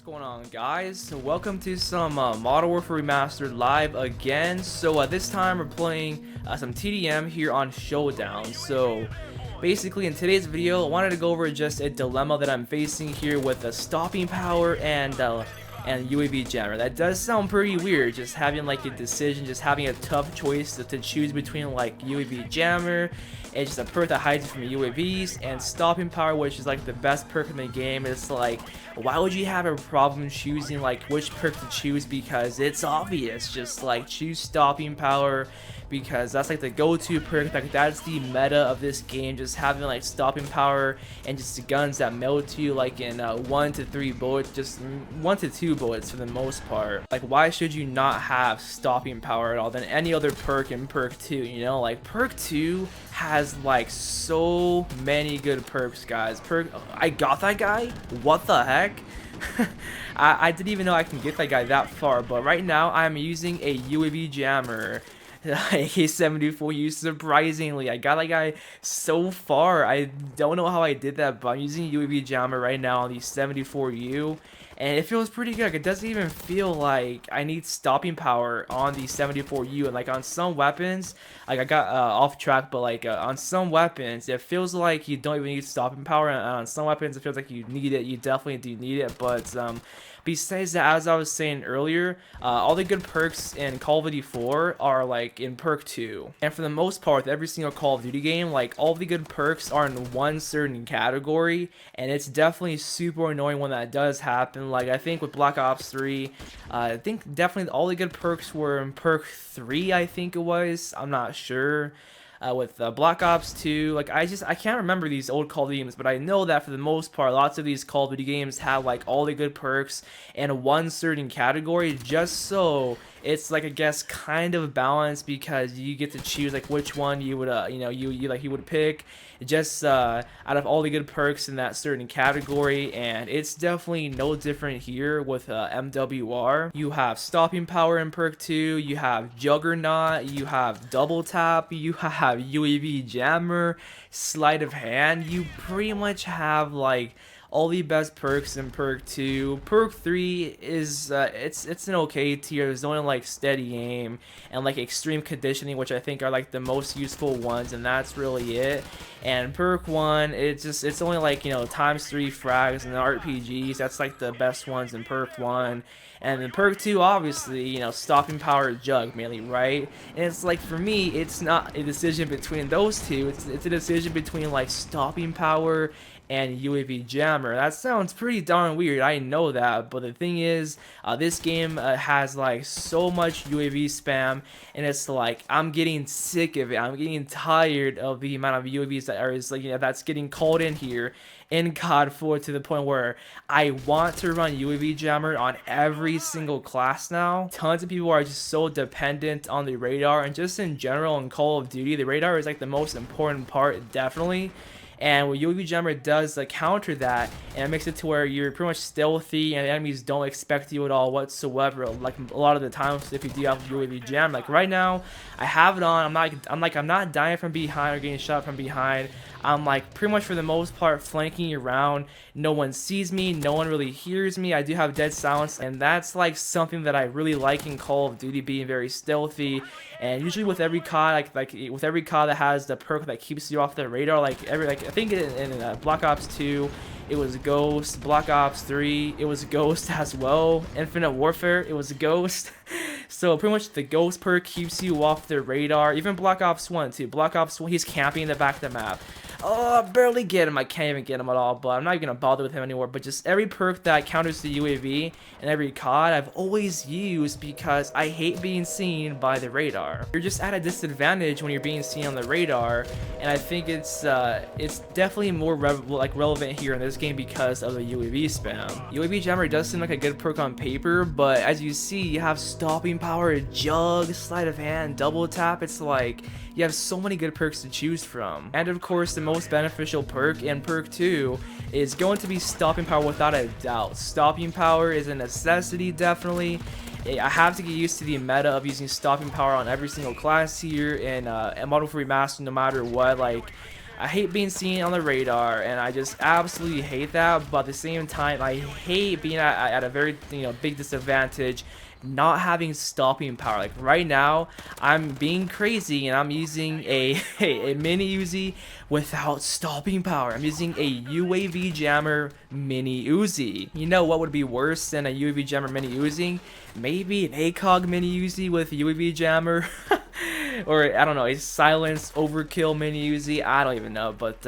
What's going on, guys? So welcome to some Modern Warfare Remastered live again. So this time we're playing some TDM here on Showdown. So basically in today's video I wanted to go over just a dilemma that I'm facing here with the stopping power and UAV jammer. That does sound pretty weird, just having like a decision, just having a tough choice to choose between like UAV jammer. It's just a perk that hides you from UAVs, and stopping power, which is like the best perk in the game. It's like, why would you have a problem choosing like which perk to choose? Because it's obvious. Just like choose stopping power, because that's like the go-to perk. Like that's the meta of this game. Just having like stopping power and just the guns that melt you like in 1 to 3 bullets, just 1 to 2 bullets for the most part. Like why should you not have stopping power at all than any other perk in perk 2? You know, like perk 2 has like so many good perks, guys. I got that guy? What the heck? I didn't even know I can get that guy that far, but right now I'm using a UAV jammer. AK-74U, surprisingly. I got that guy so far. I don't know how I did that, but I'm using UAV jammer right now on the 74U. And it feels pretty good. Like, it doesn't even feel like I need stopping power on the 74U. And like on some weapons, like I got off track, but like on some weapons, it feels like you don't even need stopping power. And on some weapons, it feels like you need it. You definitely do need it. But besides that, as I was saying earlier, all the good perks in Call of Duty 4 are like in perk 2. And for the most part, every single Call of Duty game, like all the good perks are in one certain category. And it's definitely super annoying when that does happen. Like I think with Black Ops 3, I think definitely all the good perks were in perk 3, I think it was. I'm not sure. With Black Ops 2, like I can't remember these old Call of Duty games, but I know that for the most part, lots of these Call of Duty games have like all the good perks in one certain category, just so it's like, I guess, kind of balanced, because you get to choose like which one you would you would pick just out of all the good perks in that certain category. And it's definitely no different here with MWR. You have stopping power in perk 2, you have Juggernaut, you have double tap, you have UAV jammer, sleight of hand. You pretty much have like all the best perks in perk 2. Perk 3 is it's an okay tier. There's only like steady aim and like extreme conditioning, which I think are like the most useful ones, and that's really it. And perk 1, it's only like, you know, ×3 frags and RPGs. That's like the best ones in perk 1. And then perk 2, obviously, you know, stopping power, jug mainly, right? And it's like, for me, it's not a decision between those two. It's a decision between like stopping power and UAV jammer. That sounds pretty darn weird, I know that, but the thing is, this game has like so much UAV spam, and it's like I'm getting sick of it. I'm getting tired of the amount of UAVs that are like, you know, that's getting called in here in COD 4, to the point where I want to run UAV jammer on every single class now. Tons of people are just so dependent on the radar, and just in general in Call of Duty, the radar is like the most important part, definitely. And what UAV jammer does counter that, and it makes it to where you're pretty much stealthy and the enemies don't expect you at all whatsoever. Like a lot of the times, if you do have UAV jam, like right now, I have it on. I'm not dying from behind or getting shot from behind. I'm like pretty much for the most part flanking around. No one sees me, no one really hears me. I do have dead silence, and that's like something that I really like in Call of Duty, being very stealthy. And usually with every COD, like with every COD that has the perk that keeps you off the radar, like I think in Black Ops 2 it was Ghost, Black Ops 3 it was Ghost as well, Infinite Warfare it was Ghost. So pretty much the Ghost perk keeps you off the radar. Even Black Ops 1 too. Black Ops 1, he's camping in the back of the map. Oh, I barely get him. I can't even get him at all, but I'm not even going to bother with him anymore. But just every perk that counters the UAV and every COD I've always used, because I hate being seen by the radar. You're just at a disadvantage when you're being seen on the radar, and I think it's definitely more relevant here in this game because of the UAV spam. UAV jammer does seem like a good perk on paper, but as you see, you have stopping power, jug, sleight of hand, double tap. It's like you have so many good perks to choose from. And of course, the most beneficial perk in perk 2 is going to be stopping power, without a doubt. Stopping power is a necessity, definitely. I have to get used to the meta of using stopping power on every single class here in Modern Warfare Remastered, no matter what. Like I hate being seen on the radar, and I just absolutely hate that. But at the same time, I hate being at a very big disadvantage, not having stopping power. Like right now, I'm being crazy and I'm using a mini Uzi without stopping power. I'm using a UAV jammer mini Uzi. You know what would be worse than a UAV jammer mini Uzi? Maybe an ACOG mini Uzi with UAV jammer. Or I don't know, a silence overkill mini Uzi. I don't even know, but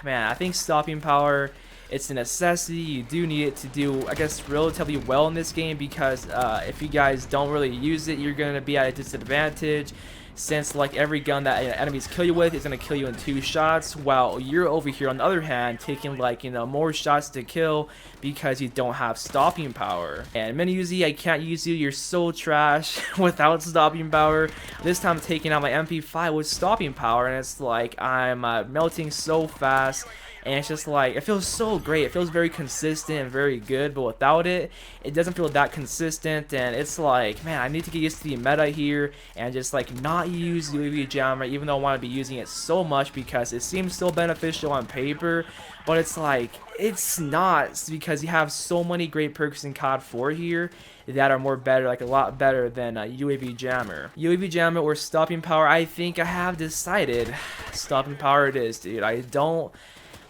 man, I think stopping power, it's a necessity. You do need it to do, I guess, relatively well in this game, because if you guys don't really use it, you're gonna be at a disadvantage, since like every gun that enemies kill you with is gonna kill you in 2 shots, while you're over here on the other hand taking like more shots to kill because you don't have stopping power. And mini Uzi, I can't use you. You're so trash without stopping power. This time I'm taking out my MP5 with stopping power, and it's like I'm melting so fast. And it's just like, it feels so great. It feels very consistent and very good, but without it, it doesn't feel that consistent. And it's like, man, I need to get used to the meta here and just like not use UAV jammer, even though I want to be using it so much because it seems so beneficial on paper. But it's like, it's not, because you have so many great perks in COD 4 here that are more better, like a lot better than UAV jammer. UAV jammer or stopping power, I think I have decided. Stopping power it is, dude. I don't...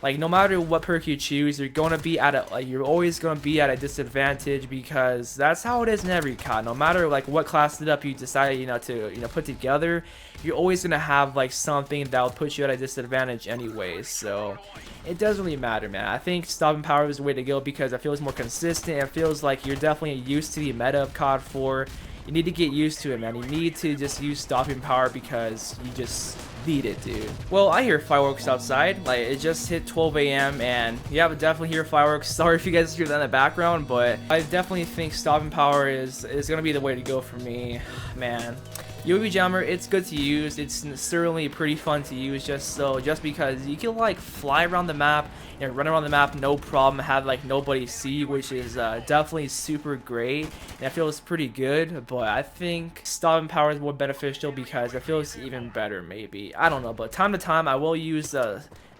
Like, no matter what perk you choose, you're gonna be at a you're always gonna be at a disadvantage, because that's how it is in every COD. No matter like what class setup you decide to put together, you're always gonna have like something that will put you at a disadvantage anyways. So it doesn't really matter, man. I think stopping power is the way to go because it feels more consistent. It feels like you're definitely used to the meta of COD 4. You need to get used to it, man. You need to just use stopping power because you just need it, dude. Well, I hear fireworks outside. Like, it just hit 12 a.m. and yeah, I definitely hear fireworks. Sorry if you guys hear that in the background, but I definitely think stopping power is gonna be the way to go for me, man. UAV jammer, it's good to use. It's certainly pretty fun to use, just because you can like fly around the map and run around the map no problem, have like nobody see you, which is definitely super great, and it feels pretty good. But I think stopping power is more beneficial because it feels even better, maybe. I don't know, but time to time I will use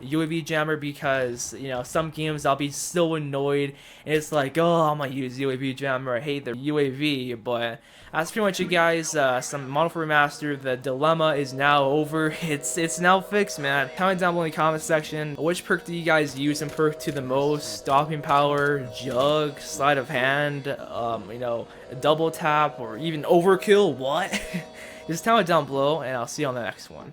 UAV jammer because some games I'll be so annoyed and it's like, oh, I'm gonna use UAV jammer, I hate the UAV. But that's pretty much it, guys. Some Model 4 Remastered, the dilemma is now over. It's now fixed, man. Comment down below in the comment section, which perk do you guys use and perk to the most? Stopping power, jug, sleight of hand, double tap, or even overkill? What? Just comment down below and I'll see you on the next one.